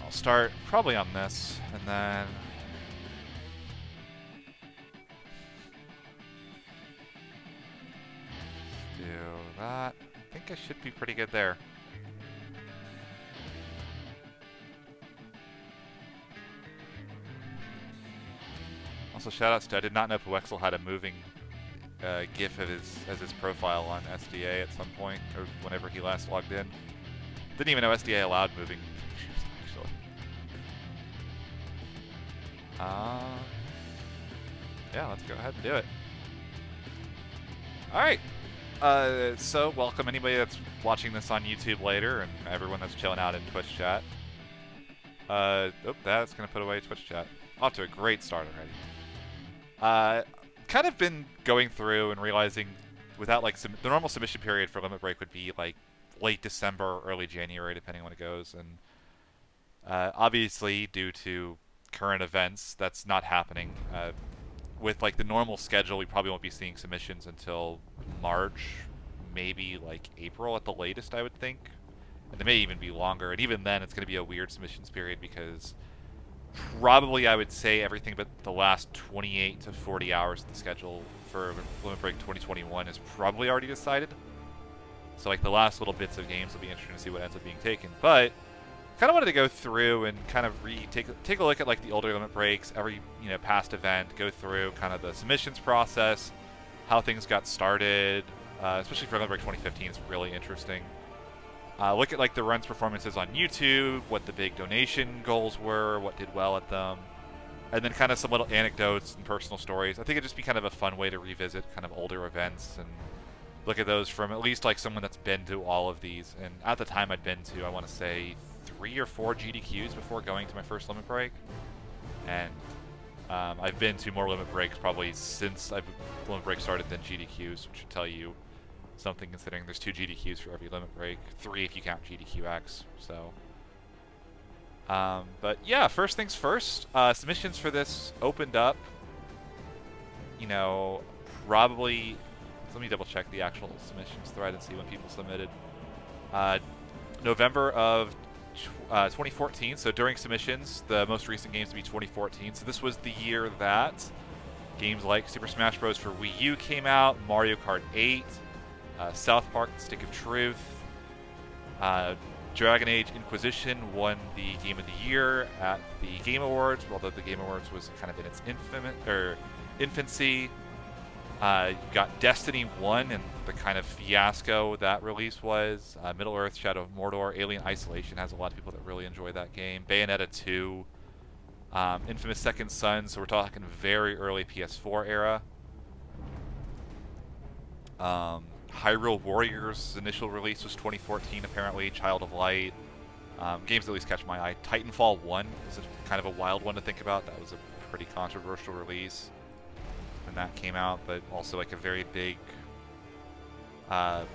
I'll start probably on this, and then do that. I think I should be pretty good there. Also, shoutouts to I did not know Puexel had a moving GIF of as his profile on SDA at some point, or whenever he last logged in. Didn't even know SDA allowed moving pictures, actually. Yeah, let's go ahead and do it. Alright. So, welcome anybody that's watching this on YouTube later, and everyone that's chilling out in Twitch chat. That's going to put away Twitch chat. Off to a great start already. Kind of been going through and realizing without, like, the normal submission period for Limit Break would be, like, late December or early January, depending on when it goes. And obviously, due to current events, that's not happening. With, like, the normal schedule, we probably won't be seeing submissions until March, maybe, like, April at the latest, I would think. And it may even be longer. And even then, it's going to be a weird submissions period because probably I would say everything but the last 28 to 40 hours of the schedule for Limit Break 2021 is probably already decided. So, like, the last little bits of games will be interesting to see what ends up being taken. But kind of wanted to go through and kind of take a look at, like, the older Limit Breaks, every, you know, past event, go through kind of the submissions process, how things got started, especially for Limit Break 2015 is really interesting. Look at, like, the runs performances on YouTube, what the big donation goals were, what did well at them, and then kind of some little anecdotes and personal stories. I think it'd just be kind of a fun way to revisit kind of older events and look at those from at least, like, someone that's been to all of these. And at the time I'd been to, I want to say, 3 or 4 GDQs before going to my first Limit Break. And I've been to more Limit Breaks probably since Limit Break started than GDQs, which should tell you something considering there's 2 GDQs for every Limit Break, 3 if you count GDQX. So, but yeah, first things first, submissions for this opened up, you know, probably, let me double check the actual submissions thread and see when people submitted. November of 2014, so during submissions, the most recent games to be 2014. So this was the year that games like Super Smash Bros. For Wii U came out, Mario Kart 8, South Park: The Stick of Truth, Dragon Age Inquisition won the Game of the Year at the Game Awards, although the Game Awards was kind of in its infancy. You got Destiny 1 and the kind of fiasco that release was. Middle-earth, Shadow of Mordor, Alien Isolation has a lot of people that really enjoy that game. Bayonetta 2, Infamous Second Son, so we're talking very early PS4 era. Hyrule Warriors' initial release was 2014, apparently. Child of Light. Games that at least catch my eye. Titanfall 1 is kind of a wild one to think about. That was a pretty controversial release when that came out, but also, like, a very big, you know,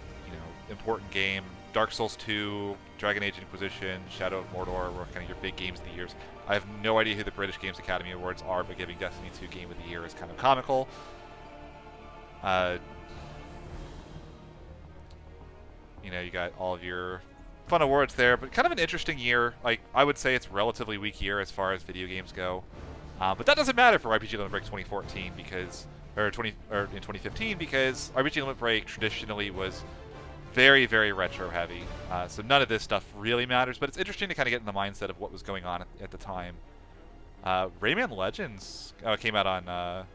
important game. Dark Souls 2, Dragon Age Inquisition, Shadow of Mordor were kind of your big games of the years. I have no idea who the British Games Academy Awards are, but giving Destiny 2 Game of the Year is kind of comical. You know, you got all of your fun awards there, but kind of an interesting year. Like, I would say it's a relatively weak year as far as video games go. But that doesn't matter for RPG Limit Break 2014 because, or in 2015, because RPG Limit Break traditionally was very, very retro heavy. So none of this stuff really matters, but it's interesting to kind of get in the mindset of what was going on at the time. Rayman Legends came out on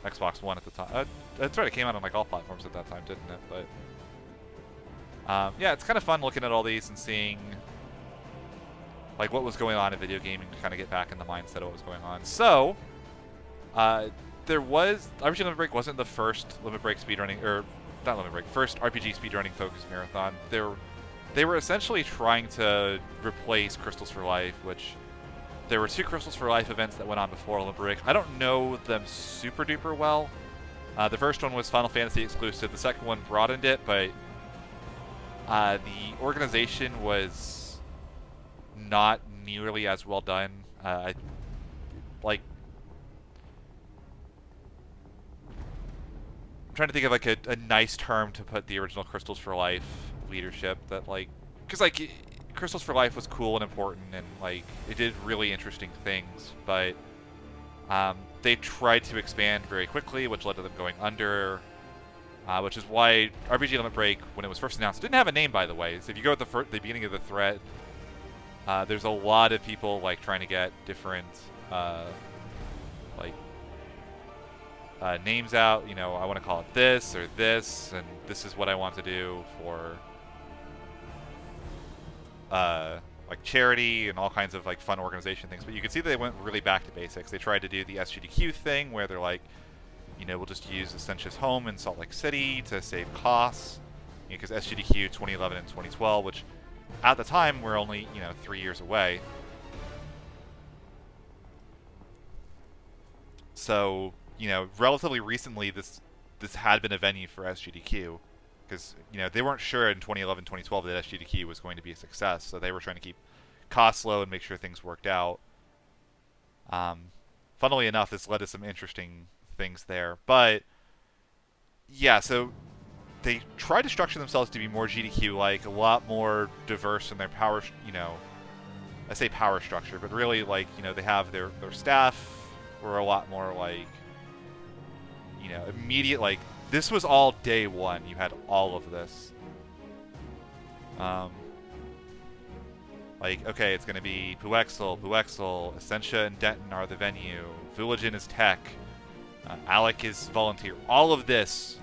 Xbox One at the time. That's right, it came out on, like, all platforms at that time, didn't it? But yeah, it's kind of fun looking at all these and seeing, like, what was going on in video gaming to kind of get back in the mindset of what was going on. So, RPG Limit Break wasn't the first Limit Break speedrunning, or not Limit Break, first RPG speedrunning focused marathon. They were essentially trying to replace Crystals for Life, which there were 2 Crystals for Life events that went on before Limit Break. I don't know them super duper well. The first one was Final Fantasy exclusive. The second one broadened it, but the organization was not nearly as well done. I'm trying to think of, like, a nice term to put the original Crystals for Life leadership that, like, because, like, Crystals for Life was cool and important, and like it did really interesting things, but they tried to expand very quickly, which led to them going under. Which is why RPG Limit Break, when it was first announced, didn't have a name, by the way. So if you go at the beginning of the thread, there's a lot of people like trying to get different names out. You know, I want to call it this or this, and this is what I want to do for like charity and all kinds of like fun organization things. But you can see that they went really back to basics. They tried to do the SGDQ thing where they're like, you know, we'll just use Essentia's home in Salt Lake City to save costs, because SGDQ 2011 and 2012, which at the time were only, you know, 3 years away. So, you know, relatively recently, this had been a venue for SGDQ, because, you know, they weren't sure in 2011, 2012 that SGDQ was going to be a success, so they were trying to keep costs low and make sure things worked out. Funnily enough, this led to some interesting things there, but yeah, so they try to structure themselves to be more GDQ-like, a lot more diverse in their power, you know, I say power structure, but really, like, you know, they have their staff were a lot more, like, you know, immediate, like, this was all day one, you had all of this. Like, okay, it's going to be Puexel, Essentia and Denton are the venue, Villagin is tech, Alec is volunteer. All of this,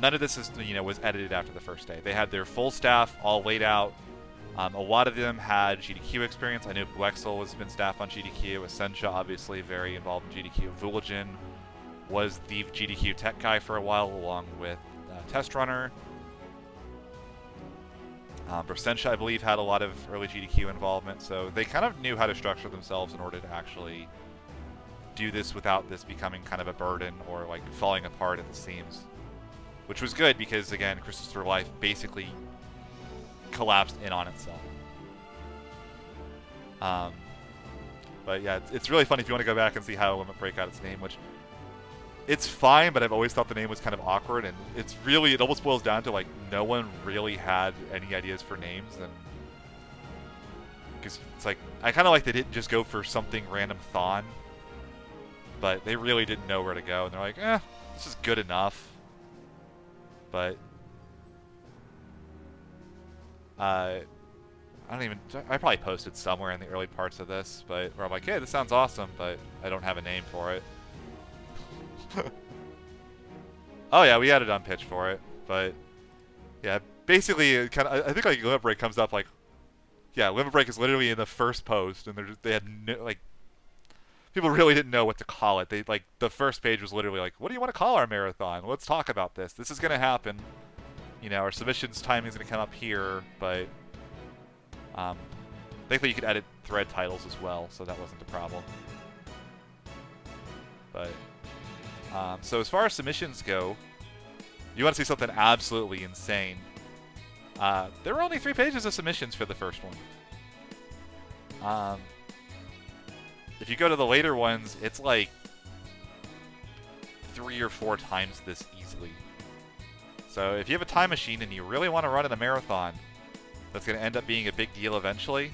none of this is, you know, was edited after the first day. They had their full staff all laid out. A lot of them had GDQ experience. I know Puexel has been staff on GDQ. Essentia, obviously, very involved in GDQ. Villagin was the GDQ tech guy for a while, along with Test Runner. Essentia, I believe, had a lot of early GDQ involvement, so they kind of knew how to structure themselves in order to actually do this without this becoming kind of a burden or like falling apart at the seams, which was good because, again, Crystals for Life basically collapsed in on itself. But yeah, it's really funny if you want to go back and see how Limit Break got its name, which it's fine, but I've always thought the name was kind of awkward, and it's really, it almost boils down to like no one really had any ideas for names, and because it's like I kind of like they didn't just go for something random Thon, but they really didn't know where to go, and they're like, this is good enough. But I probably posted somewhere in the early parts of this, but where I'm like, hey, this sounds awesome, but I don't have a name for it. Oh yeah, we had it on pitch for it, but yeah, basically, it kind of, I think like Limit Break comes up like, yeah, Limit Break is literally in the first post, and they had no, like, people really didn't know what to call it. They like the first page was literally like, what do you want to call our marathon? Let's talk about this. This is gonna happen. You know, our submissions timing is gonna come up here, but thankfully you could edit thread titles as well, so that wasn't a problem. But so as far as submissions go, you want to see something absolutely insane. There were only 3 pages of submissions for the first one. If you go to the later ones, it's like 3 or 4 times this easily. So if you have a time machine and you really want to run in a marathon that's going to end up being a big deal eventually,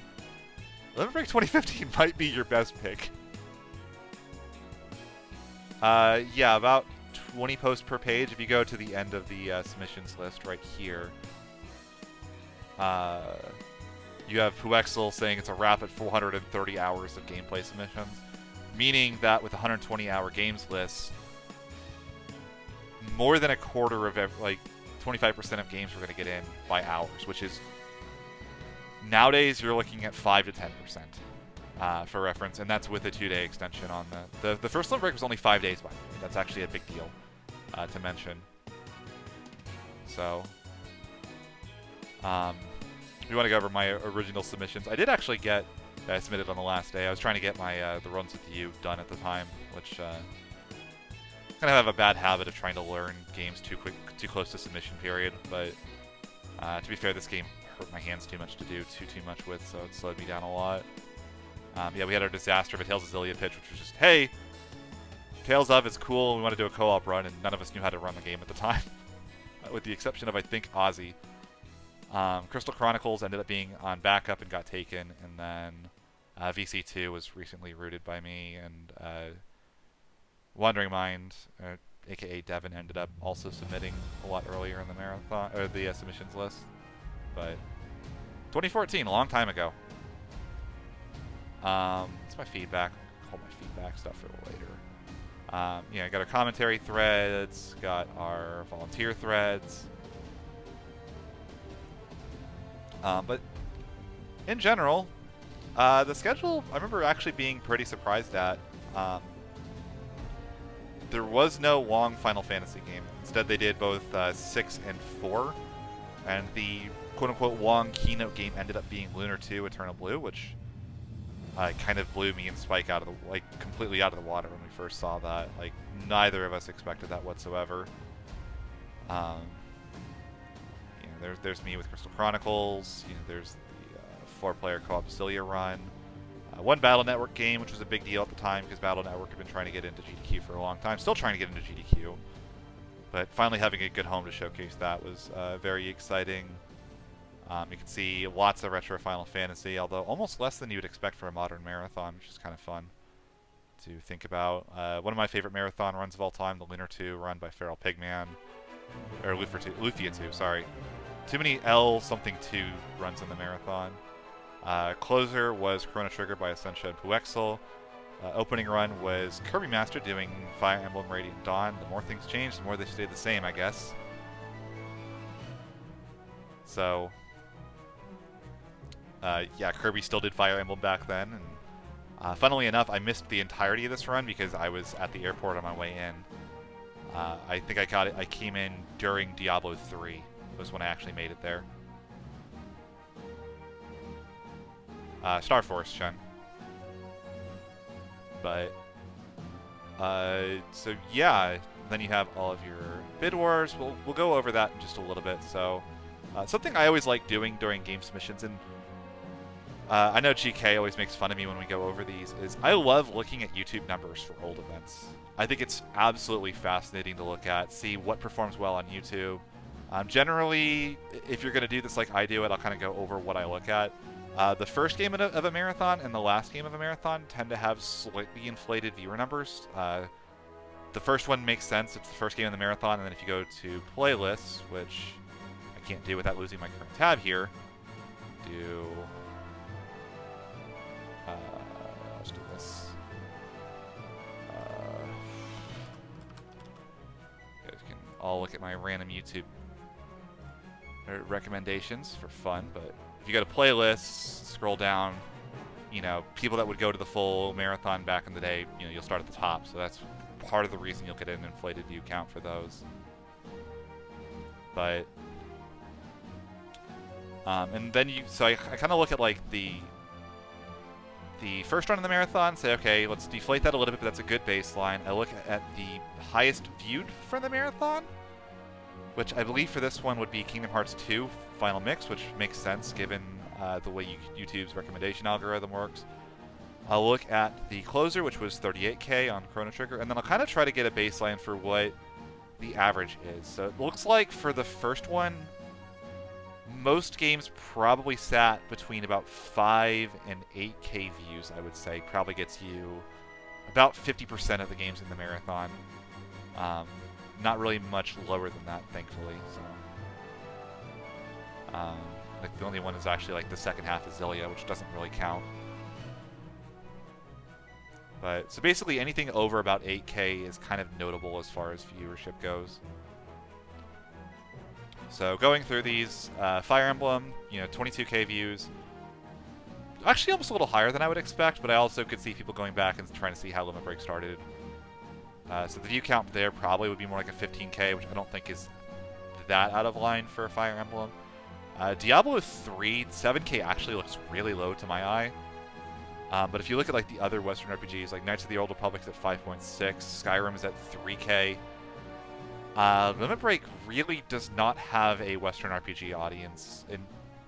Limit Break 2015 might be your best pick. Yeah, about 20 posts per page. If you go to the end of the submissions list right here, you have Puexel saying it's a rapid 430 hours of gameplay submissions, meaning that with 120-hour games list, more than a quarter of like 25% of games we're going to get in by hours, which is nowadays you're looking at 5 to 10%. For reference, and that's with a 2-day extension on the first Limit Break was only 5 days, by the way. That's actually a big deal to mention. So, we want to go over my original submissions. I did actually get I submitted on the last day. I was trying to get my the runs with you done at the time, which kind of have a bad habit of trying to learn games too close to submission period. But to be fair, this game hurt my hands too much to do too much with, so it slowed me down a lot. Yeah, we had our disaster of a Tales of Xillia pitch, which was just, hey, Tales of is cool, we want to do a co-op run, and none of us knew how to run the game at the time. With the exception of, I think, Ozzy. Crystal Chronicles ended up being on backup and got taken, and then VC2 was recently rooted by me, and Wandering Mind, aka Devin, ended up also submitting a lot earlier in the marathon or the submissions list. But 2014, a long time ago. That's my feedback. I'll hold my feedback stuff for later. Yeah, got our commentary threads, got our volunteer threads. But in general, the schedule, I remember actually being pretty surprised at. There was no long Final Fantasy game. Instead, they did both 6 and 4. And the quote-unquote long keynote game ended up being Lunar 2 Eternal Blue, which kind of blew me and Spike out of the completely out of the water when we first saw that. Like, neither of us expected that whatsoever. There's me with Crystal Chronicles. There's the 4-player co-op Basilia run. One Battle Network game, which was a big deal at the time because Battle Network had been trying to get into GDQ for a long time. Still trying to get into GDQ. But finally having a good home to showcase that was very exciting. You can see lots of retro Final Fantasy, although almost less than you would expect for a modern marathon, which is kind of fun to think about. One of my favorite marathon runs of all time, the Lunar 2 run by Feral Pigman. Or Lufia 2, sorry. Too many L something 2 runs in the marathon. Closer was Chrono Trigger by Essentia and Puexel. Opening run was Kirby Master doing Fire Emblem Radiant Dawn. The more things change, the more they stay the same, I guess. So, yeah, Kirby still did Fire Emblem back then. And funnily enough, I missed the entirety of this run because I was at the airport on my way in. I think I came in during Diablo 3 was when I actually made it there. Star Force, Chen. But, so yeah, then you have all of your bid wars. We'll go over that in just a little bit. So, something I always like doing during game submissions, and I know GK always makes fun of me when we go over these, is I love looking at YouTube numbers for old events. I think it's absolutely fascinating to look at, see what performs well on YouTube. Generally, if you're going to do this like I do it, I'll kind of go over what I look at. The first game of a marathon and the last game of a marathon tend to have slightly inflated viewer numbers. The first one makes sense. It's the first game of the marathon, and then if you go to playlists, which I can't do without losing my current tab here, let's do this. You guys can all look at my random YouTube recommendations for fun, but if you go to playlists, scroll down, people that would go to the full marathon back in the day, you'll start at the top. So that's part of the reason you'll get an inflated view count for those. But, and then I kind of look at like the first run of the marathon, say, okay, let's deflate that a little bit, but that's a good baseline. I look at the highest viewed for the marathon, which I believe for this one would be Kingdom Hearts 2 Final Mix, which makes sense given the way YouTube's recommendation algorithm works. I'll look at the closer, which was 38K on Chrono Trigger, and then I'll kind of try to get a baseline for what the average is. So it looks like for the first one, most games probably sat between about 5 and 8K views, I would say. Probably gets you about 50% of the games in the marathon. Not really much lower than that, thankfully. So, like the only one is actually like the second half of Zillia, which doesn't really count. But so basically, anything over about 8K is kind of notable as far as viewership goes. So going through these, Fire Emblem, 22K views. Actually, almost a little higher than I would expect, but I also could see people going back and trying to see how Limit Break started. So the view count there probably would be more like a 15K, which I don't think is that out of line for Fire Emblem. Diablo 3, 7K actually looks really low to my eye. But if you look at like the other Western RPGs, like Knights of the Old Republic's at 5.6, Skyrim is at 3K. Limit Break really does not have a Western RPG audience, and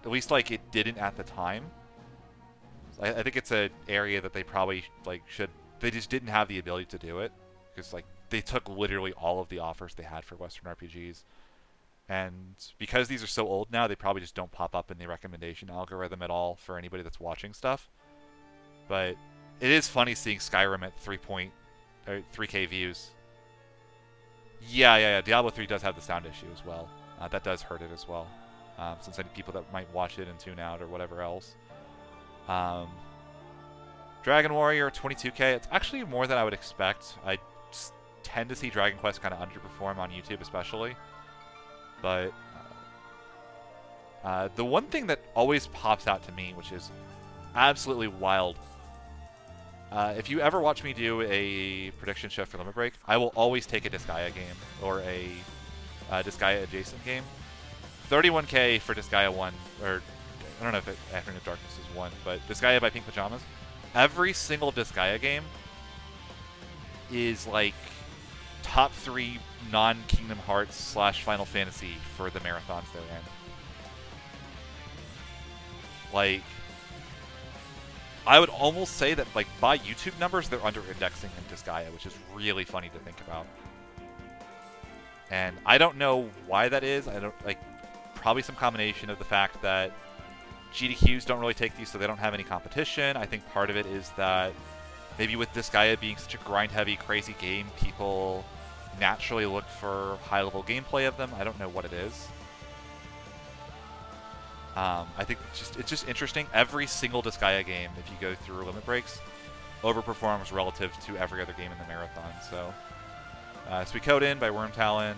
at least like it didn't at the time. So I think it's an area that they probably they just didn't have the ability to do it. Because like they took literally all of the offers they had for Western RPGs. And because these are so old now, they probably just don't pop up in the recommendation algorithm at all for anybody that's watching stuff. But it is funny seeing Skyrim at 3K views. Yeah. Diablo 3 does have the sound issue as well. That does hurt it as well. Since any people that might watch it and tune out or whatever else. Dragon Warrior 22K. It's actually more than I would expect. I tend to see Dragon Quest kind of underperform on YouTube, especially. But the one thing that always pops out to me, which is absolutely wild, if you ever watch me do a prediction show for Limit Break, I will always take a Disgaea game or a Disgaea adjacent game. 31K for Disgaea 1, or I don't know if Afternoon of Darkness is 1, but Disgaea by Pink Pajamas. Every single Disgaea game is like top 3 non-Kingdom Hearts / Final Fantasy for the marathons they're in. Like, I would almost say that, like, by YouTube numbers, they're under-indexing in Disgaea, which is really funny to think about. And I don't know why that is. I don't, like, probably some combination of the fact that GDQs don't really take these, so they don't have any competition. I think part of it is that maybe with Disgaea being such a grind-heavy, crazy game, people naturally look for high-level gameplay of them. I don't know what it is. I think it's just interesting. Every single Disgaea game, if you go through limit breaks, overperforms relative to every other game in the marathon. So, Suikoden by Wormtalon.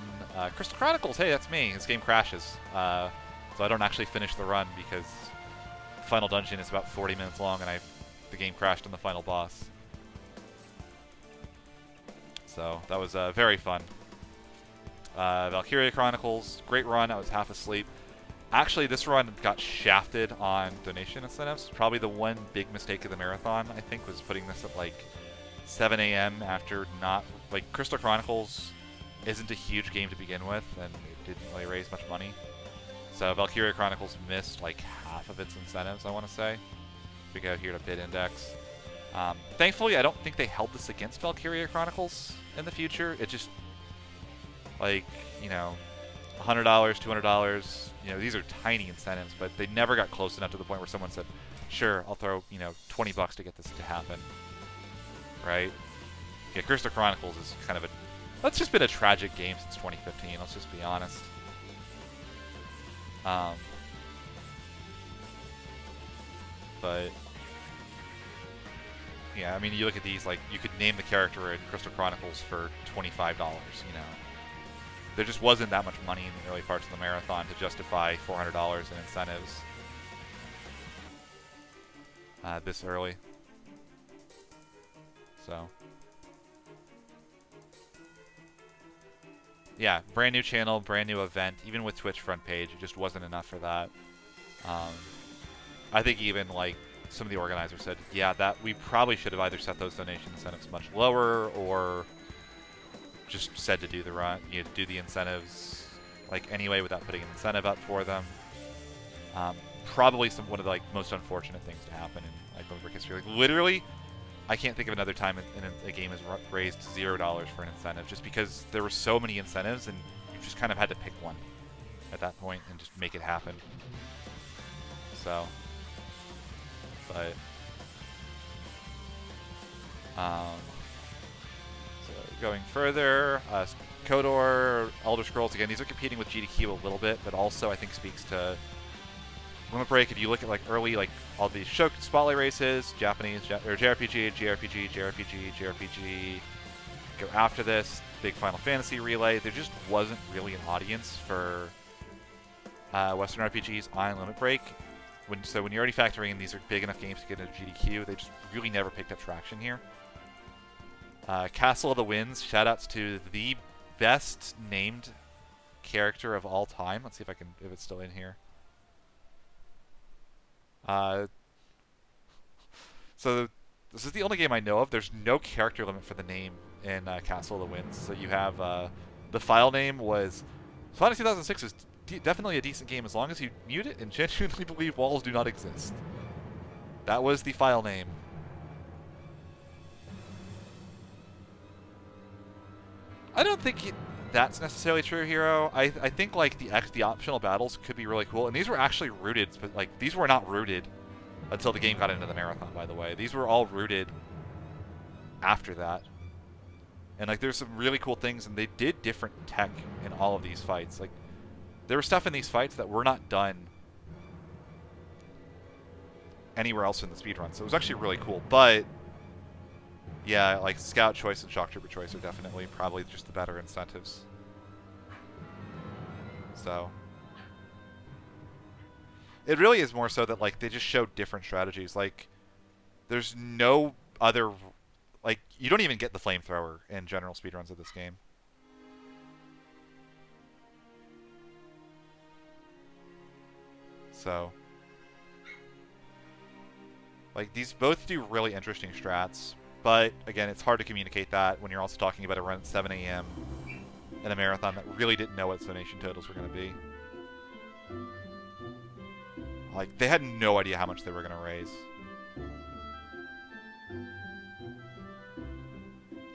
Crystal Chronicles, hey, that's me. This game crashes. So I don't actually finish the run because the final dungeon is about 40 minutes long and the game crashed on the final boss. So that was very fun. Valkyria Chronicles, great run. I was half asleep. Actually, this run got shafted on donation incentives. Probably the one big mistake of the marathon, I think, was putting this at like 7 a.m. after not... Like, Crystal Chronicles isn't a huge game to begin with, and it didn't really raise much money. So Valkyria Chronicles missed like half of its incentives, I want to say. We go here to bid index. Thankfully, I don't think they held this against Valkyria Chronicles in the future. It just, like, you know, $100, $200, you know, these are tiny incentives, but they never got close enough to the point where someone said, sure, I'll throw, you know, $20 to get this to happen. Right? Yeah, Crystal Chronicles is kind of a... That's just been a tragic game since 2015, let's just be honest. But... yeah, I mean, you look at these, like, you could name the character in Crystal Chronicles for $25, you know. There just wasn't that much money in the early parts of the marathon to justify $400 in incentives this early. So, yeah, brand new channel, brand new event. Even with Twitch front page, it just wasn't enough for that. I think even like some of the organizers said, yeah, that we probably should have either set those donation incentives much lower or just said to do the run, you know, to do the incentives like anyway without putting an incentive up for them. Probably one of the like most unfortunate things to happen in like Limit Break history. Like literally, I can't think of another time in a game has raised $0 for an incentive, just because there were so many incentives and you just kind of had to pick one at that point and just make it happen. So, but going further, KOTOR, Elder Scrolls, again, these are competing with GDQ a little bit, but also I think speaks to Limit Break. If you look at like early, like all these show spotlight races, Japanese, or JRPG, go after this, big Final Fantasy relay, there just wasn't really an audience for Western RPGs on Limit Break. So when you're already factoring in these are big enough games to get into GDQ, they just really never picked up traction here. Castle of the Winds, shoutouts to the best named character of all time. Let's see if it's still in here. So this is the only game I know of. There's no character limit for the name in Castle of the Winds. So you have the file name was Sonic 2006 is definitely a decent game as long as you mute it and genuinely believe walls do not exist. That was the file name. I don't think that's necessarily true, Hero. I think like the optional battles could be really cool, and these were actually rooted, but like these were not rooted until the game got into the marathon. By the way, these were all rooted after that, and like there's some really cool things, and they did different tech in all of these fights. Like there was stuff in these fights that were not done anywhere else in the speedrun, so it was actually really cool. But yeah, like Scout choice and Shock Trooper choice are definitely probably just the better incentives. So it really is more so that like they just show different strategies. Like there's no other, like you don't even get the flamethrower in general speedruns of this game. So like these both do really interesting strats, but again, it's hard to communicate that when you're also talking about a run at 7 a.m. in a marathon that really didn't know what its donation totals were going to be. Like, they had no idea how much they were going to raise.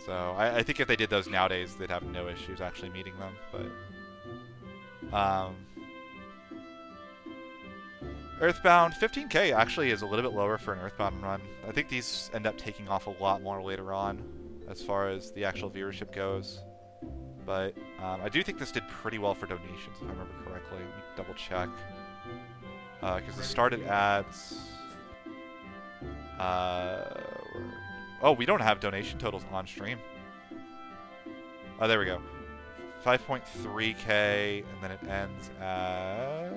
So, I think if they did those nowadays, they'd have no issues actually meeting them, but... Earthbound, 15k actually is a little bit lower for an Earthbound run. I think these end up taking off a lot more later on as far as the actual viewership goes. But I do think this did pretty well for donations, if I remember correctly. Let me double check. Because the started ads... oh, we don't have donation totals on stream. Oh, there we go. 5.3k, and then it ends at...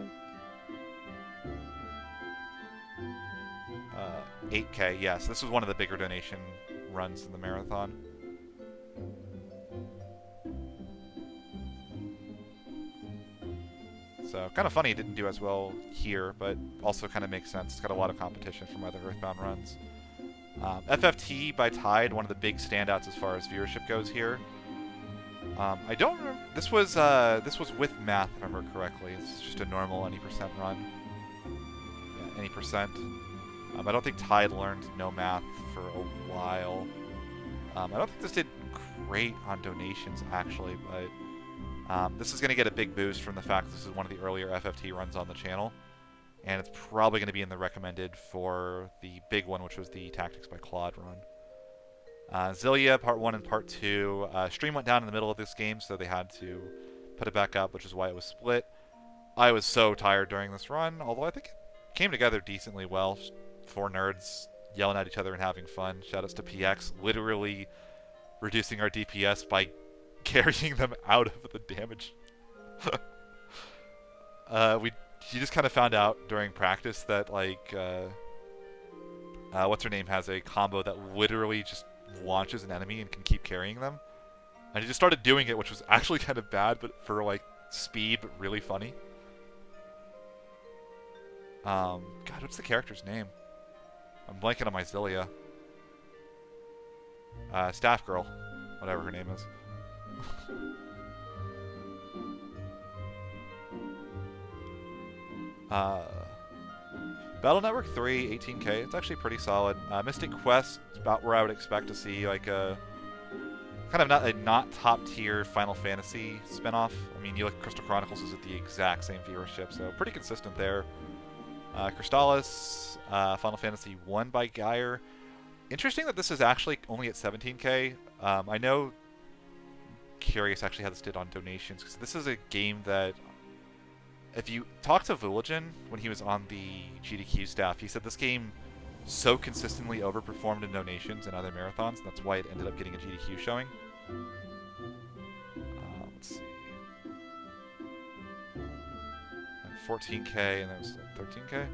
8k, yes. This was one of the bigger donation runs in the marathon. So, kind of funny it didn't do as well here, but also kind of makes sense. It's got a lot of competition from other Earthbound runs. FFT by Tide, one of the big standouts as far as viewership goes here. I don't remember... This was with math, if I remember correctly. It's just a normal any percent run. Yeah, any percent. I don't think Tide learned no math for a while. I don't think this did great on donations, actually, but this is going to get a big boost from the fact this is one of the earlier FFT runs on the channel. And it's probably going to be in the recommended for the big one, which was the Tactics by Claude run. Zillia, Part 1 and Part 2. Stream went down in the middle of this game, so they had to put it back up, which is why it was split. I was so tired during this run, although I think it came together decently well. 4 nerds yelling at each other and having fun. Shoutouts to PX, literally reducing our DPS by carrying them out of the damage. You just kind of found out during practice that, like, what's her name has a combo that literally just launches an enemy and can keep carrying them. And he just started doing it, which was actually kind of bad, but for, like, speed, but really funny. God, what's the character's name? I'm blanking on my Zillia. Staff Girl. Whatever her name is. Battle Network 3, 18k. It's actually pretty solid. Mystic Quest is about where I would expect to see like a kind of not top tier Final Fantasy spinoff. I mean, you look at Crystal Chronicles is at the exact same viewership, so pretty consistent there. Crystallis, Final Fantasy 1 by Geyer. Interesting that this is actually only at 17k. I know. Curious actually how this did on donations, because this is a game that, if you talk to Vuligen when he was on the GDQ staff, he said this game so consistently overperformed in donations and other marathons. That's why it ended up getting a GDQ showing. Let's see. 14k and then 13k.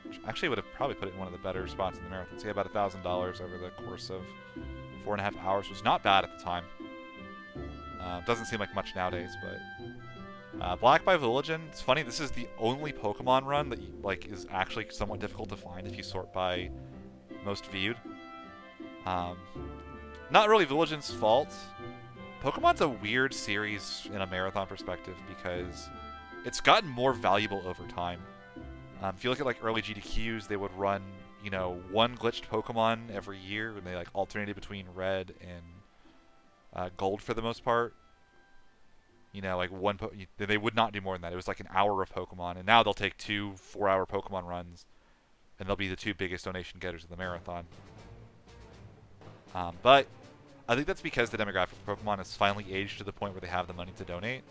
Which actually would have probably put it in one of the better spots in the marathon. So yeah, about $1,000 over the course of 4.5 hours was not bad at the time. Doesn't seem like much nowadays, but Black by Vuligen. It's funny. This is the only Pokemon run that is actually somewhat difficult to find if you sort by most viewed. Not really Vuligen's fault. Pokemon's a weird series in a marathon perspective because it's gotten more valuable over time. If you look at like early GDQs, they would run, you know, one glitched Pokemon every year, and they like alternated between red and gold for the most part. You know, like they would not do more than that. It was like an hour of Pokemon, and now they'll take 2 4-hour Pokemon runs, and they'll be the 2 biggest donation getters of the marathon. But I think that's because the demographic for Pokemon has finally aged to the point where they have the money to donate.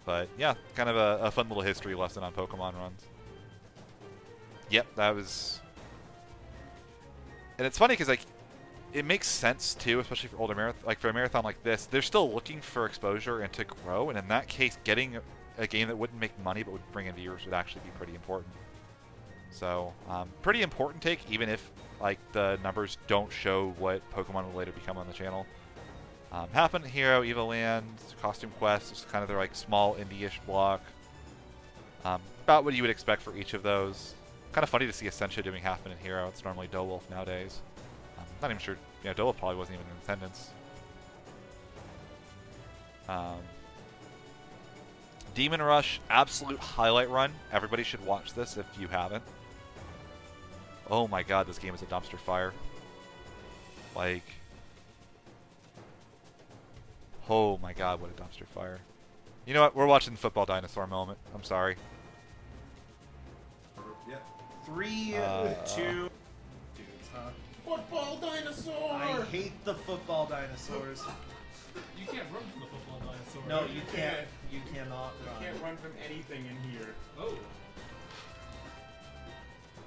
But yeah, kind of a fun little history lesson on Pokemon runs. Yep, that was... And it's funny because, like, it makes sense, too, especially for older marathon. Like, for a marathon like this, they're still looking for exposure and to grow. And in that case, getting a game that wouldn't make money but would bring in viewers would actually be pretty important. So, pretty important take, even if, like, the numbers don't show what Pokemon will later become on the channel. Happen Hero, Evoland, Costume Quest, just kind of their, like, small indie-ish block. About what you would expect for each of those. Kind of funny to see Essentia doing Happen and Hero. It's normally Dowolf nowadays. Not even sure. Yeah, Dowolf probably wasn't even in attendance. Demon Rush, absolute highlight run. Everybody should watch this if you haven't. Oh my god, this game is a dumpster fire. Like... Oh my god, what a dumpster fire. You know what? We're watching the football dinosaur moment. I'm sorry. Yeah. 3, 2... Dudes, huh? Football dinosaur! I hate the football dinosaurs. You can't run from the football dinosaur. No, you can't. You cannot run. You can't run from anything in here. Oh.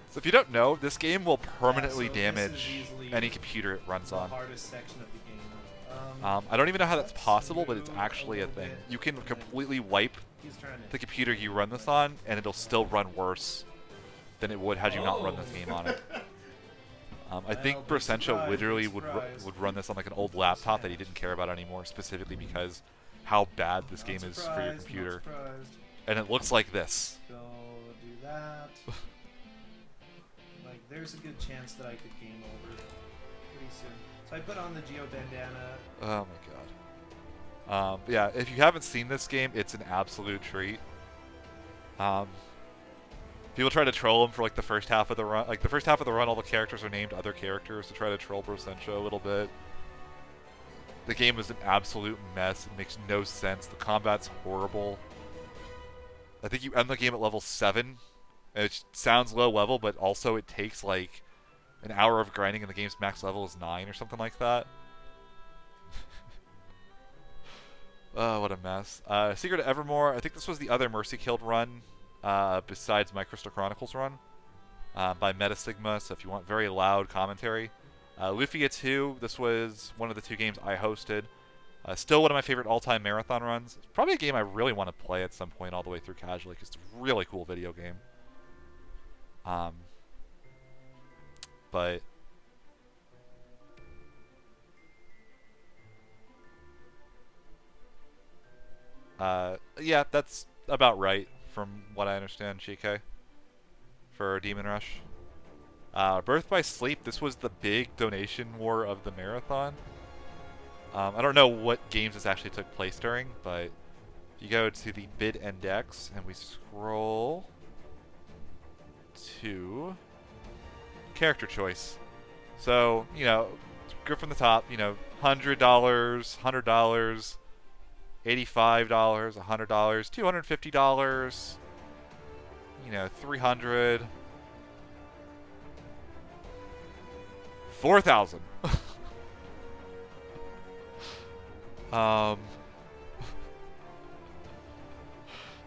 So if you don't know, this game will permanently so damage any computer it runs on. The hardest section of the game. I don't even know how that's possible, but it's actually a thing. You can completely wipe the computer you run this on, and it'll still run worse than it would had you not run this game on it. I think Brasencho literally would run this on like an old laptop that he didn't care about anymore, specifically because how bad this game is for your computer. And it looks like this. Go do that. Like, there's a good chance that I could game over pretty soon. So I put on the Geo Bandana. Oh my god. Yeah, if you haven't seen this game, it's an absolute treat. People try to troll him for like the first half of the run. Like the first half of the run, all the characters are named other characters to try to troll Brasencho a little bit. The game is an absolute mess. It makes no sense. The combat's horrible. I think you end the game at level 7. It sounds low level, but also it takes like an hour of grinding and the game's max level is 9 or something like that. Oh, what a mess. Secret of Evermore. I think this was the other Mercy Killed run. Besides my Crystal Chronicles run by Metasigma, so if you want very loud commentary. Lufia 2, this was one of the 2 games I hosted. Still one of my favorite all-time marathon runs. It's probably a game I really want to play at some point all the way through casually, because it's a really cool video game. But... yeah, that's about right. From what I understand, GK, for Demon Rush. Birth by Sleep, this was the big donation war of the marathon. I don't know what games this actually took place during, but if you go to the bid index and we scroll to character choice. So, you know, go from the top, you know, $100, $100, $85, $100, $250, you know, $300, $4,000.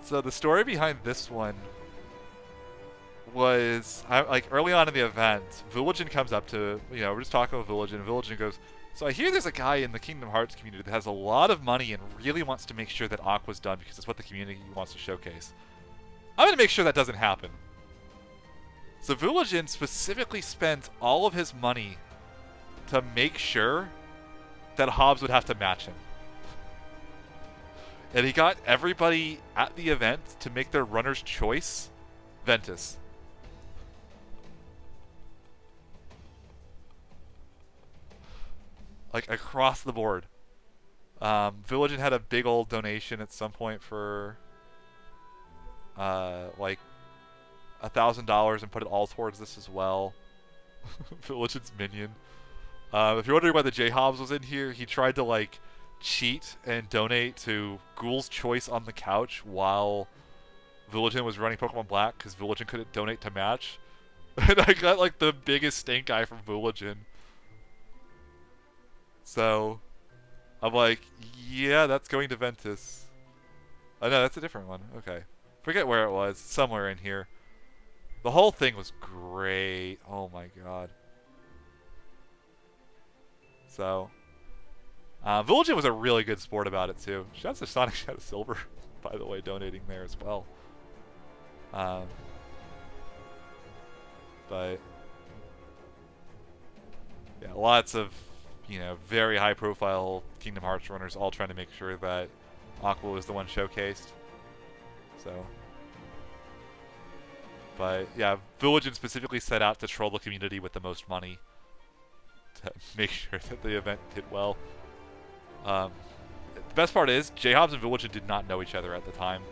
So the story behind this one was, like, early on in the event, Villagin comes up to, you know, we're just talking with Villagin, and Villagin goes, so I hear there's a guy in the Kingdom Hearts community that has a lot of money and really wants to make sure that Aqua's done because it's what the community wants to showcase. I'm going to make sure that doesn't happen. So Villagin specifically spent all of his money to make sure that Hobbs would have to match him. And he got everybody at the event to make their runner's choice Ventus. Like, across the board. Villagin had a big old donation at some point for, like, $1,000 and put it all towards this as well. Villagin's minion. If you're wondering why the J-Hobbs was in here, he tried to, like, cheat and donate to Ghoul's Choice on the couch while Villagin was running Pokemon Black because Villagin couldn't donate to match. And I got like the biggest stink eye from Villagin. So I'm like, yeah, that's going to Ventus. Oh no, that's a different one. Okay. Forget where it was. Somewhere in here. The whole thing was great. Oh my god. So, Villagin was a really good sport about it too. Shouts to Sonic Shadow Silver, by the way, donating there as well. But yeah, lots of very high profile Kingdom Hearts runners all trying to make sure that Aqua was the one showcased. So, but yeah, Villagin specifically set out to troll the community with the most money to make sure that the event did well. The best part is, J-Hobbs and Villagin did not know each other at the time.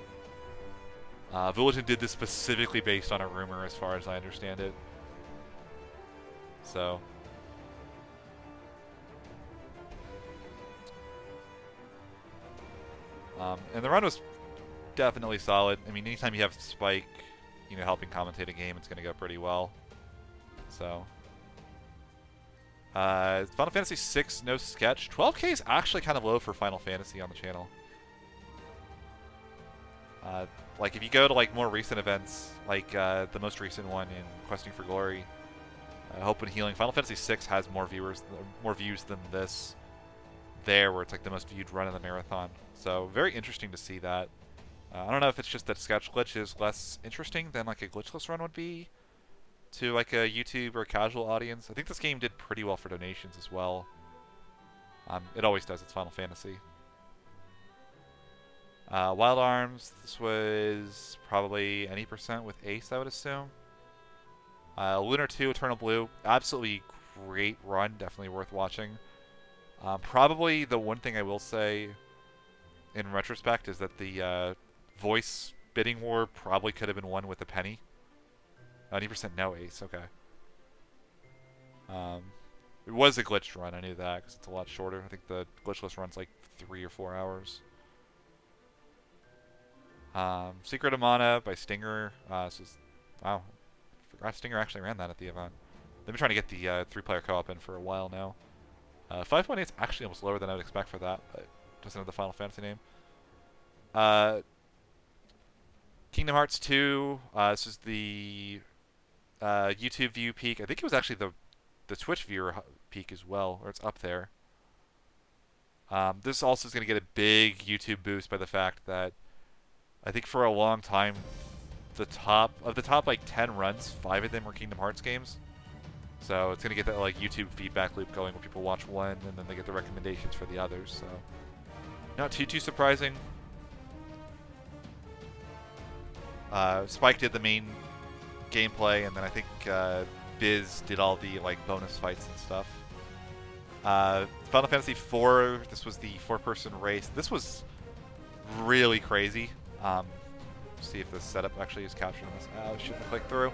Villagin did this specifically based on a rumor, as far as I understand it. So, and the run was definitely solid. I mean, anytime you have Spike, helping commentate a game, it's going to go pretty well. So, Final Fantasy VI, no sketch. 12K is actually kind of low for Final Fantasy on the channel. Like, if you go to, like, more recent events, like, the most recent one in Questing for Glory, Hope and Healing, Final Fantasy VI has more views than this there, where it's, like, the most viewed run in the marathon. So, very interesting to see that. I don't know if it's just that sketch glitch is less interesting than, like, a glitchless run would be to, like, a YouTube or a casual audience. I think this game did pretty well for donations as well. It always does. It's Final Fantasy. Wild Arms, this was probably any % with Ace, I would assume. Lunar 2, Eternal Blue, absolutely great run, definitely worth watching. Probably the one thing I will say in retrospect is that the voice bidding war probably could have been won with a penny. 90% no Ace, okay. It was a glitched run, I knew that, because it's a lot shorter. I think the glitchless run's like 3 or 4 hours. Secret of Mana by Stinger. This is, wow, I forgot Stinger actually ran that at the event. They've been trying to get the 3-player co-op in for a while now. 5.8 is actually almost lower than I would expect for that, but doesn't have the Final Fantasy name. Kingdom Hearts 2. This is the YouTube view peak. I think it was actually the Twitch viewer peak as well, or it's up there. This also is going to get a big YouTube boost by the fact that I think for a long time, the top like 10 runs, 5 of them were Kingdom Hearts games. So it's going to get that like YouTube feedback loop going where people watch one and then they get the recommendations for the others. So not too surprising. Spike did the main gameplay, and then I think Biz did all the like bonus fights and stuff. Final Fantasy IV, this was the 4-person race. This was really crazy. See if the setup actually is captured on this. I shouldn't click through.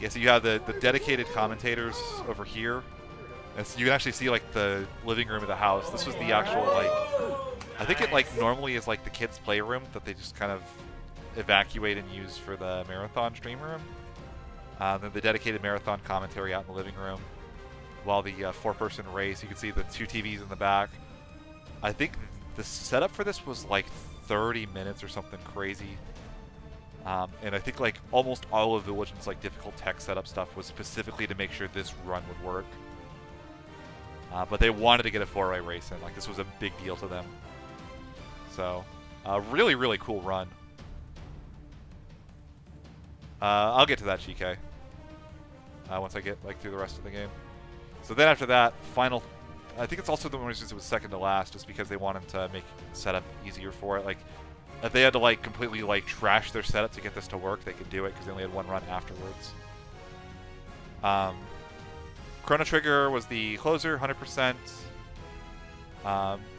Yeah, so you have the dedicated commentators over here. And so you can actually see like the living room of the house. This was the actual like, I think it like normally is like the kids' playroom that they just kind of evacuate and use for the marathon stream room. Then the dedicated marathon commentary out in the living room. While the 4-person race, you can see the 2 TVs in the back. I think the setup for this was like 30 minutes or something crazy. And I think like almost all of Villagin's like difficult tech setup stuff was specifically to make sure this run would work. But they wanted to get a 4-way race in. Like this was a big deal to them. So, really, really cool run. I'll get to that, GK. Once I get like through the rest of the game. So then after that, final. I think it's also the one reason it was second to last, just because they wanted to make setup easier for it. Like, if they had to like completely like trash their setup to get this to work, they could do it because they only had one run afterwards. Chrono Trigger was the closer, 100%.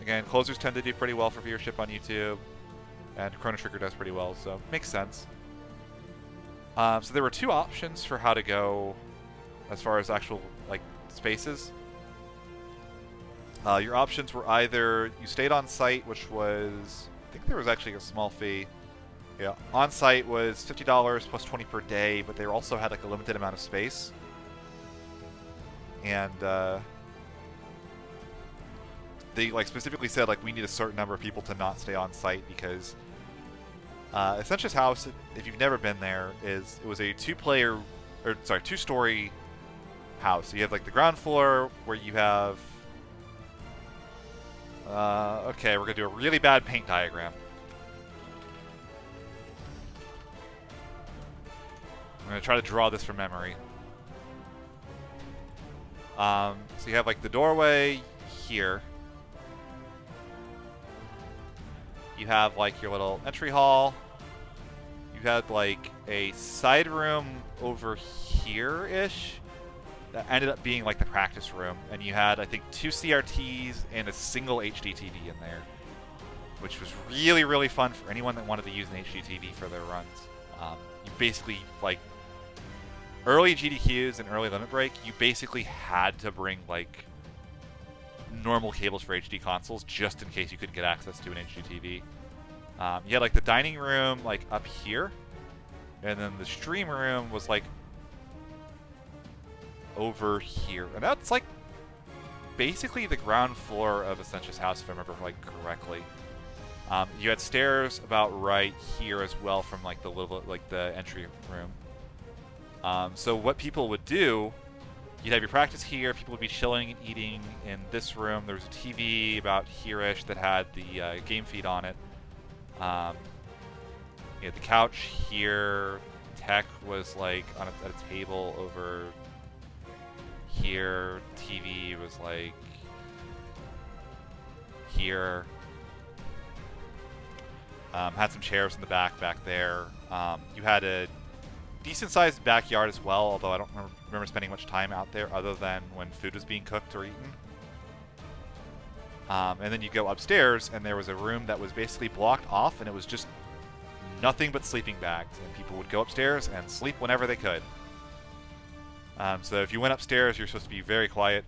Again, closers tend to do pretty well for viewership on YouTube, and Chrono Trigger does pretty well, so makes sense. So there were 2 options for how to go as far as actual like spaces. Your options were either you stayed on site, which was, I think there was actually a small fee. Yeah, on site was $50 plus 20 per day, but they also had like a limited amount of space. And they like specifically said like we need a certain number of people to not stay on site because Essentia's house, if you've never been there, it was a two-story house. So you have like the ground floor where you have okay, we're gonna do a really bad paint diagram. I'm gonna try to draw this from memory. So you have like the doorway here. You have like your little entry hall. You had like a side room over here-ish that ended up being like the practice room. And you had, I think, 2 CRTs and a single HDTV in there, which was really, really fun for anyone that wanted to use an HDTV for their runs. You basically, like, early GDQs and early Limit Break, you basically had to bring like normal cables for HD consoles just in case you couldn't get access to an HDTV. You had like the dining room like up here, and then the stream room was like over here, and that's like basically the ground floor of Essentia's house if I remember like correctly. You had stairs about right here as well from like the little like the entry room. So what people would do, you'd have your practice here, people would be chilling and eating in this room. There was a TV about here-ish that had the game feed on it. You had the couch here. Tech was like at a table over here. TV was like here. Had some chairs in the back there. You had a decent-sized backyard as well, although I don't remember spending much time out there other than when food was being cooked or eaten. And then you go upstairs, and there was a room that was basically blocked off, and it was just nothing but sleeping bags. And people would go upstairs and sleep whenever they could. So if you went upstairs, you're supposed to be very quiet.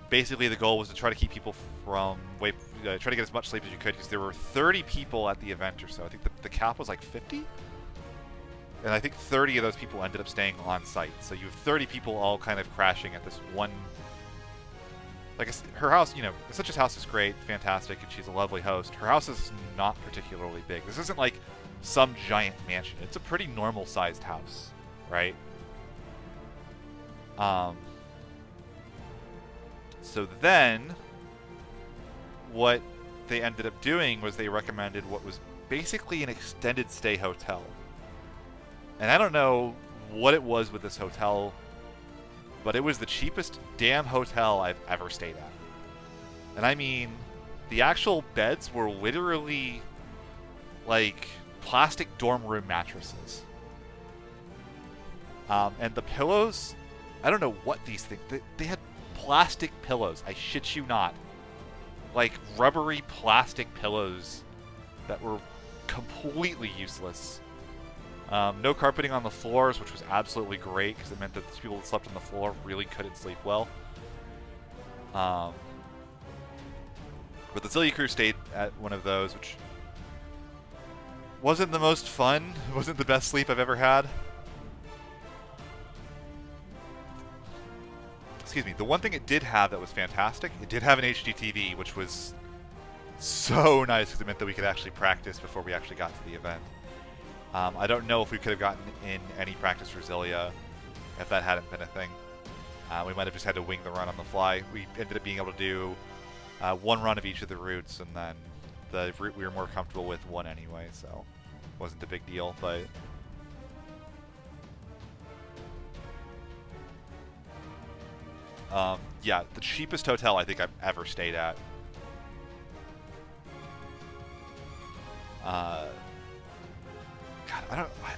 Basically, the goal was to try to keep people from try to get as much sleep as you could, because there were 30 people at the event or so. I think the cap was like 50? And I think 30 of those people ended up staying on site. So you have 30 people all kind of crashing at this one. Like, her house, you know, Essentia's house is great, fantastic, and she's a lovely host. Her house is not particularly big. This isn't like some giant mansion. It's a pretty normal-sized house, right? So then, what they ended up doing was they recommended what was basically an extended stay hotel. And I don't know what it was with this hotel, but it was the cheapest damn hotel I've ever stayed at. And I mean, the actual beds were literally like plastic dorm room mattresses. And the pillows, I don't know what these things, they had plastic pillows, I shit you not. Like rubbery plastic pillows that were completely useless. No carpeting on the floors, which was absolutely great because it meant that the people that slept on the floor really couldn't sleep well. But the Zillia crew stayed at one of those, which wasn't the most fun. It wasn't the best sleep I've ever had. Excuse me. The one thing it did have that was fantastic, it did have an HDTV, which was so nice because it meant that we could actually practice before we actually got to the event. I don't know if we could have gotten in any practice for Zillia if that hadn't been a thing. We might have just had to wing the run on the fly. We ended up being able to do one run of each of the routes, and then the route we were more comfortable with won anyway, so it wasn't a big deal, but... yeah, the cheapest hotel I think I've ever stayed at. God,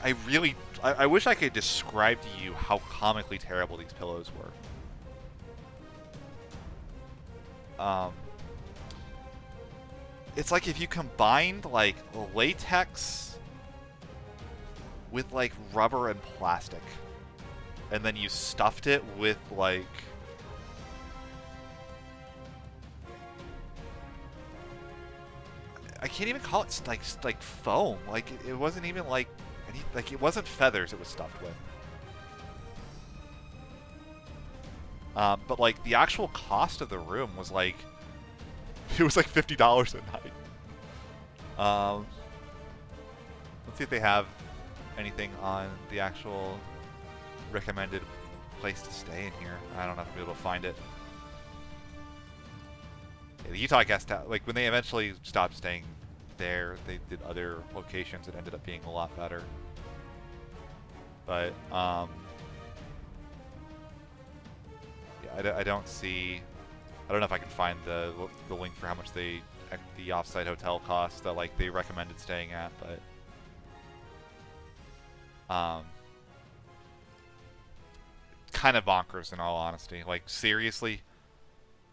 I wish I could describe to you how comically terrible these pillows were. It's like if you combined, like, latex with, like, rubber and plastic. And then you stuffed it with, like, I can't even call it like foam. Like it wasn't even like it wasn't feathers. It was stuffed with. But like the actual cost of the room was like it was like $50 a night. Let's see if they have anything on the actual recommended place to stay in here. I don't know if I'll be able to find it. Yeah, the Utah guest house, like when they eventually stopped staying there, they did other locations that ended up being a lot better. But yeah, I don't see. I don't know if I can find the link for how much the offsite hotel costs that like they recommended staying at, but kind of bonkers in all honesty. Like seriously,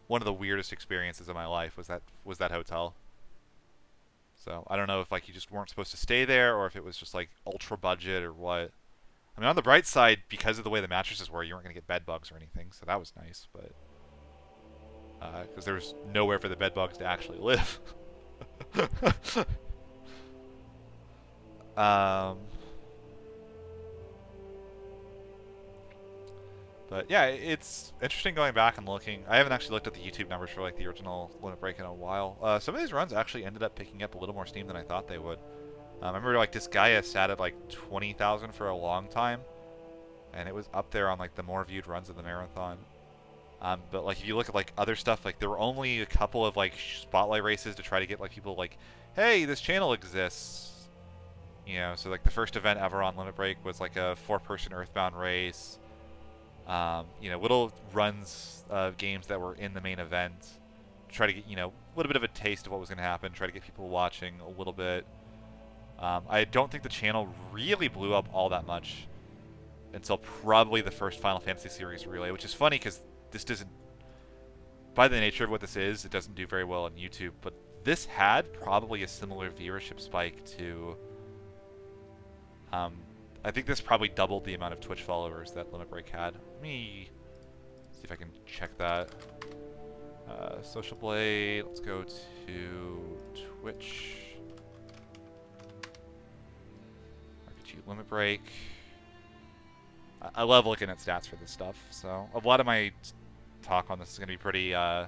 one of the weirdest experiences of my life was that hotel. So I don't know if like you just weren't supposed to stay there or if it was just like ultra budget or what. I mean, on the bright side, because of the way the mattresses were, you weren't gonna get bed bugs or anything, so that was nice. But because there was nowhere for the bed bugs to actually live. But yeah, it's interesting going back and looking. I haven't actually looked at the YouTube numbers for like the original Limit Break in a while. Some of these runs actually ended up picking up a little more steam than I thought they would. I remember like Disgaea sat at like 20,000 for a long time, and it was up there on like the more viewed runs of the marathon. But like if you look at like other stuff, like there were only a couple of like spotlight races to try to get like people like, hey, this channel exists. You know, so like the first event ever on Limit Break was like a 4-person Earthbound race. You know, little runs of games that were in the main event. Try to get, you know, a little bit of a taste of what was going to happen. Try to get people watching a little bit. I don't think the channel really blew up all that much until probably the first Final Fantasy series relay, which is funny because this doesn't, by the nature of what this is, it doesn't do very well on YouTube, but this had probably a similar viewership spike to, I think this probably doubled the amount of Twitch followers that Limit Break had. Let me see if I can check that. Social Blade, let's go to Twitch. RPG Limit Break. I love looking at stats for this stuff, so a lot of my talk on this is going to be pretty, when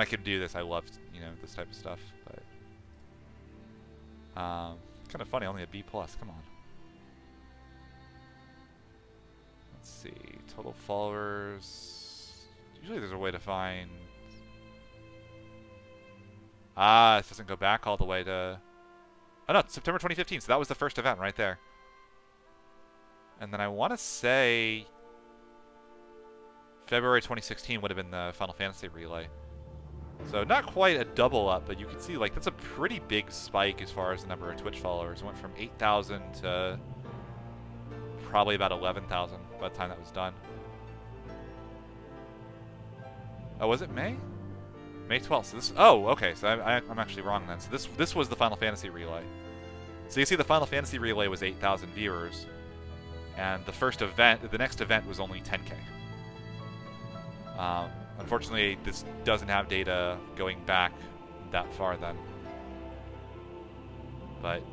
I can do this, I love, you know, this type of stuff, but, kind of funny, only a B+, come on. Let's see, total followers, usually there's a way to find, it doesn't go back all the way to, oh no, it's September 2015, so that was the first event right there. And then I want to say February 2016 would have been the Final Fantasy relay. So not quite a double up, but you can see like that's a pretty big spike as far as the number of Twitch followers. It went from 8,000 to probably about 11,000 by the time that was done. Oh, was it May? May 12th. So this. Oh, okay. So I'm actually wrong then. So this was the Final Fantasy relay. So you see, the Final Fantasy relay was 8,000 viewers. And the first event, the next event was only 10K. Unfortunately, this doesn't have data going back that far then. But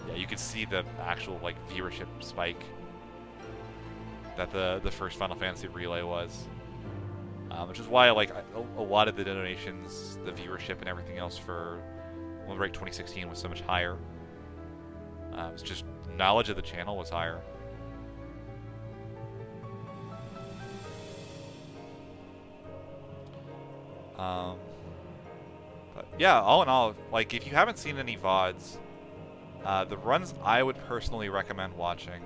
yeah, you can see the actual like viewership spike that the first Final Fantasy relay was. Which is why like a lot of the donations, the viewership and everything else for Limit Break 2016 was so much higher. It's just knowledge of the channel was higher. But yeah, all in all, like if you haven't seen any VODs, the runs I would personally recommend watching,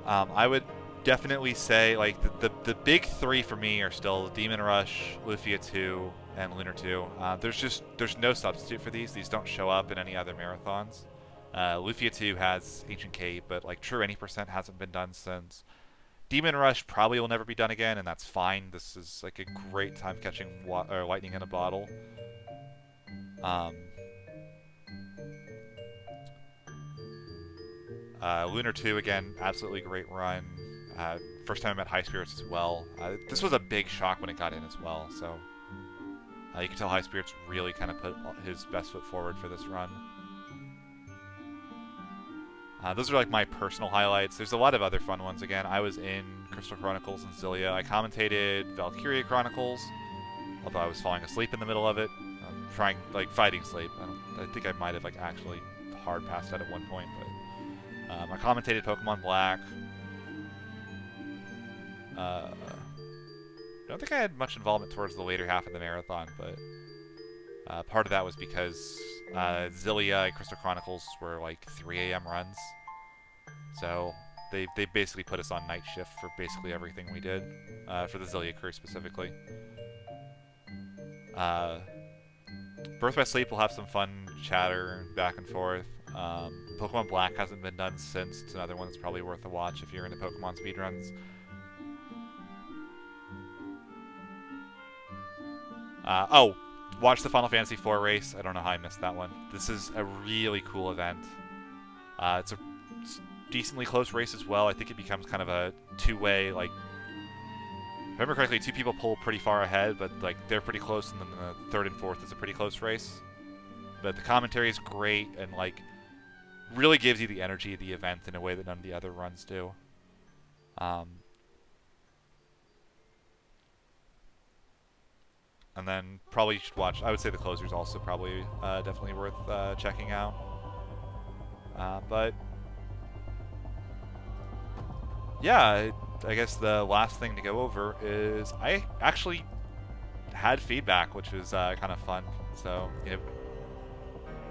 I would definitely say like the big three for me are still Demon Rush, Lufia 2, and Lunar 2. There's no substitute for these. These don't show up in any other marathons. Lufia 2 has Ancient Cape, but like True Any Percent hasn't been done since. Demon Rush probably will never be done again, and that's fine. This is like a great time catching lightning in a bottle. Lunar 2 again, absolutely great run. First time I met High Spirits as well. This was a big shock when it got in as well. So You can tell High Spirits really kind of put his best foot forward for this run. Those are like my personal highlights. There's a lot of other fun ones. Again, I was in Crystal Chronicles and Zillia. I commentated Valkyria Chronicles, although I was falling asleep in the middle of it. Trying, like, fighting sleep. I think I might have, like, actually hard passed out at one point, but I commentated Pokemon Black. I don't think I had much involvement towards the later half of the marathon, but part of that was because Zillia and Crystal Chronicles were like 3 a.m. runs, so they basically put us on night shift for basically everything we did, for the Zillia crew specifically. Birth by Sleep will have some fun chatter back and forth. Pokemon Black hasn't been done since. It's another one that's probably worth a watch if you're into Pokemon speedruns. Oh, watch the Final Fantasy IV race. I don't know how I missed that one. This is a really cool event. It's a decently close race as well. I think it becomes kind of a two-way, like, if I remember correctly, 2 people pull pretty far ahead, but like they're pretty close, and then the third and fourth is a pretty close race. But the commentary is great, and like really gives you the energy of the event in a way that none of the other runs do. And then probably you should watch. I would say the closer's also probably definitely worth checking out. But yeah, I guess the last thing to go over is I actually had feedback, which was kind of fun. So, you know,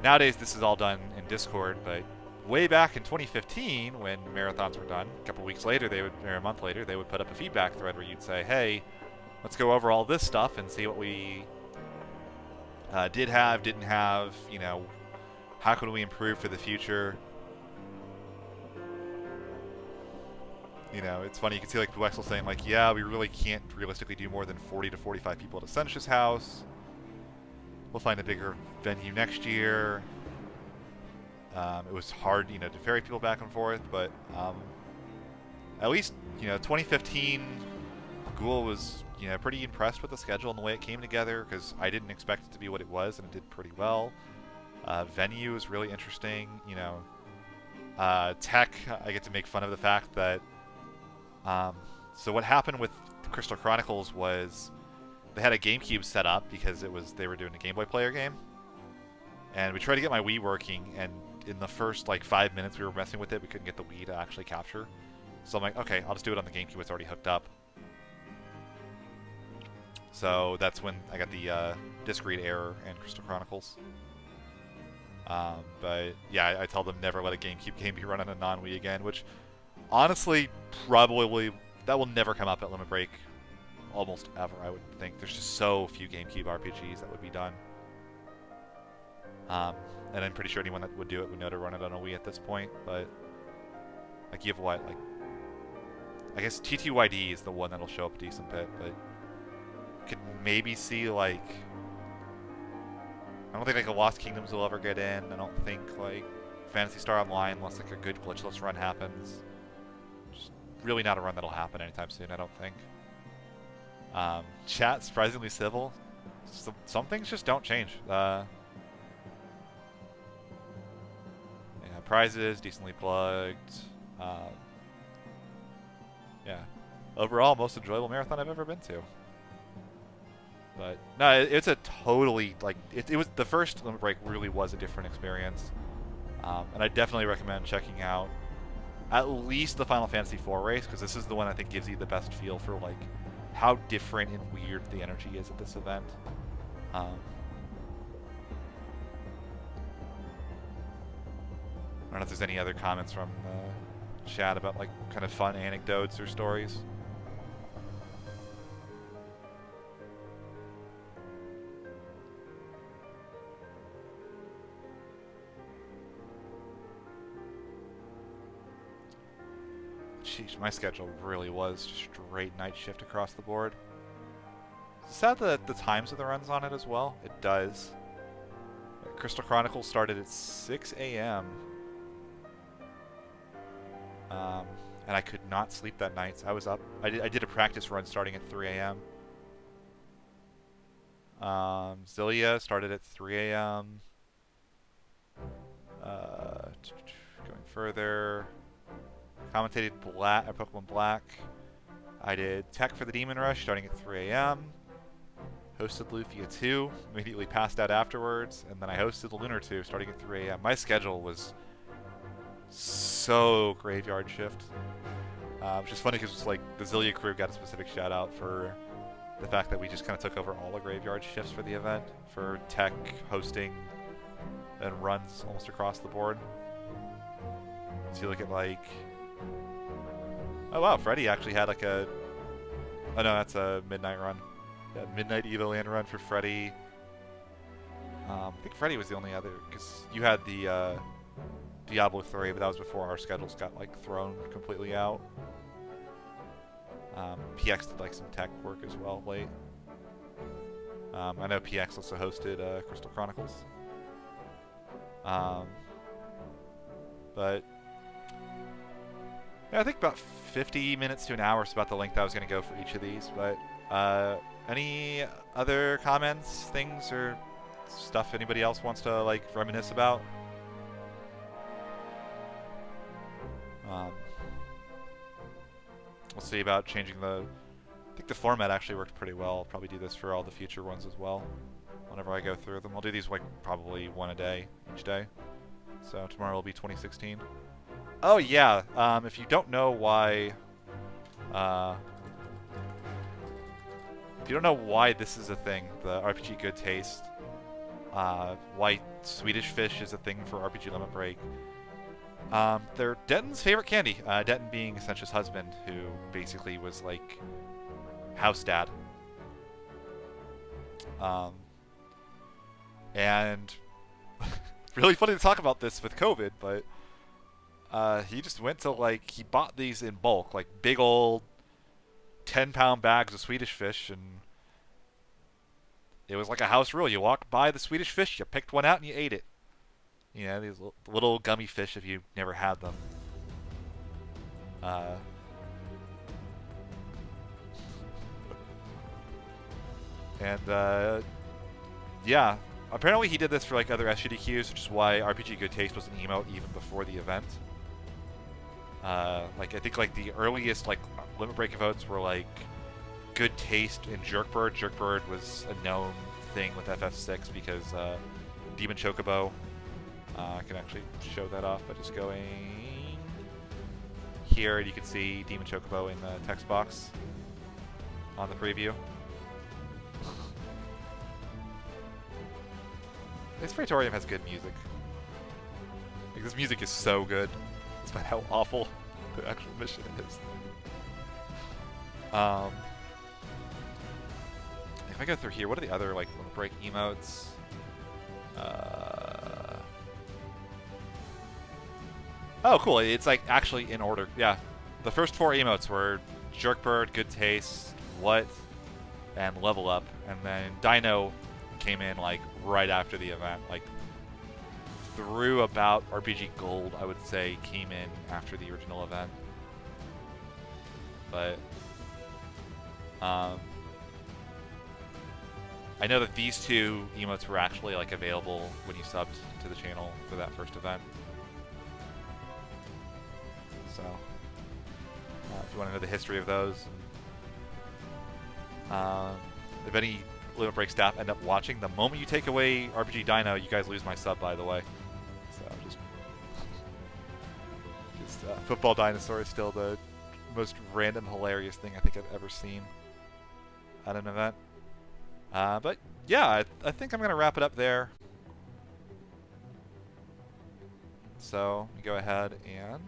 nowadays this is all done in Discord, but way back in 2015 when marathons were done, a couple weeks later, or a month later, they would put up a feedback thread where you'd say, hey, let's go over all this stuff and see what we did have, didn't have, you know, how can we improve for the future. You know, it's funny, you can see like Wexel saying like, yeah, we really can't realistically do more than 40 to 45 people at Essentia's house. We'll find a bigger venue next year. It was hard, you know, to ferry people back and forth, but at least, you know, 2015, Ghoul was, you know, pretty impressed with the schedule and the way it came together, because I didn't expect it to be what it was, and it did pretty well. Venue is really interesting, you know. Tech, I get to make fun of the fact that so what happened with Crystal Chronicles was they had a GameCube set up because they were doing a Game Boy Player game, and we tried to get my Wii working, and in the first like 5 minutes we were messing with it, we couldn't get the Wii to actually capture. So I'm like, okay, I'll just do it on the GameCube. It's already hooked up. So that's when I got the disc read error in Crystal Chronicles. But yeah, I tell them never let a GameCube game be run on a non-Wii again, which honestly, probably, that will never come up at Limit Break almost ever, I would think. There's just so few GameCube RPGs that would be done. And I'm pretty sure anyone that would do it would know to run it on a Wii at this point, but like you have what, like, I guess TTYD is the one that'll show up a decent bit, but could maybe see like, I don't think like a Lost Kingdoms will ever get in. I don't think like Phantasy Star Online, unless like a good glitchless run happens. Just really not a run that'll happen anytime soon, I don't think. Chat, surprisingly civil. Some things just don't change. Yeah, prizes, decently plugged. Yeah. Overall, most enjoyable marathon I've ever been to. But no, it's a totally, like, it was, the first Limit Break really was a different experience. And I definitely recommend checking out at least the Final Fantasy IV race, because this is the one I think gives you the best feel for like how different and weird the energy is at this event. I don't know if there's any other comments from the chat about like kind of fun anecdotes or stories. Sheesh, my schedule really was just straight night shift across the board. Does it have the times of the runs on it as well? It does. Crystal Chronicles started at 6 a.m. And I could not sleep that night. So I was up. I did a practice run starting at 3 a.m. Zillia started at 3 a.m. Going further, commentated Pokemon Black. I did Tech for the Demon Rush starting at 3 a.m. Hosted Lufia 2, immediately passed out afterwards, and then I hosted the Lunar 2 starting at 3 a.m. My schedule was so graveyard shift. Which is funny because like the Zillia crew got a specific shout out for the fact that we just kind of took over all the graveyard shifts for the event, for tech, hosting, and runs almost across the board. So you look at like, oh wow, Freddy actually had like a, oh no, that's a midnight run. Yeah, midnight Evoland run for Freddy. I think Freddy was the only other, because you had the Diablo 3, but that was before our schedules got like thrown completely out. PX did like some tech work as well late. I know PX also hosted Crystal Chronicles. But yeah, I think about 50 minutes to an hour is about the length I was going to go for each of these. But any other comments, things, or stuff anybody else wants to like reminisce about? We'll see about changing the... I think the format actually worked pretty well. I'll probably do this for all the future ones as well. Whenever I go through them. I'll do these like probably one a day, each day. So tomorrow will be 2016. Oh yeah, if you don't know why... if you don't know why this is a thing, the RPG Good Taste, why Swedish Fish is a thing for RPG Limit Break, they're Denton's favorite candy. Denton being Essentia's husband, who basically was like house dad. And really funny to talk about this with COVID, but he just went to like, he bought these in bulk, like big old 10-pound bags of Swedish Fish, and it was like a house rule. You walked by the Swedish Fish, you picked one out and you ate it. You know, these little gummy fish if you've never had them. Yeah, apparently he did this for like other SGDQs, which is why RPG Good Taste was an emote even before the event. Like I think like the earliest like Limit Break votes were like Good Taste and Jerkbird. Jerkbird was a known thing with FF6 because Demon Chocobo. I can actually show that off by just going here, and you can see Demon Chocobo in the text box on the preview. This Praetorium has good music. Like, this music is so good, despite how awful the actual mission is. If I go through here, what are the other like Limit Break emotes? Oh, cool. It's like actually in order. Yeah. The first 4 emotes were Jerkbird, Good Taste, What, and Level Up. And then Dino came in like right after the event. Like through about RPG Gold, I would say, came in after the original event. But I know that these 2 emotes were actually like available when you subbed to the channel for that first event. So, if you want to know the history of those, if any Limit Break staff end up watching, the moment you take away RPG Dino, you guys lose my sub, by the way. So, just Football Dinosaur is still the most random, hilarious thing I think I've ever seen at an event. But yeah, I think I'm going to wrap it up there. So, let me go ahead and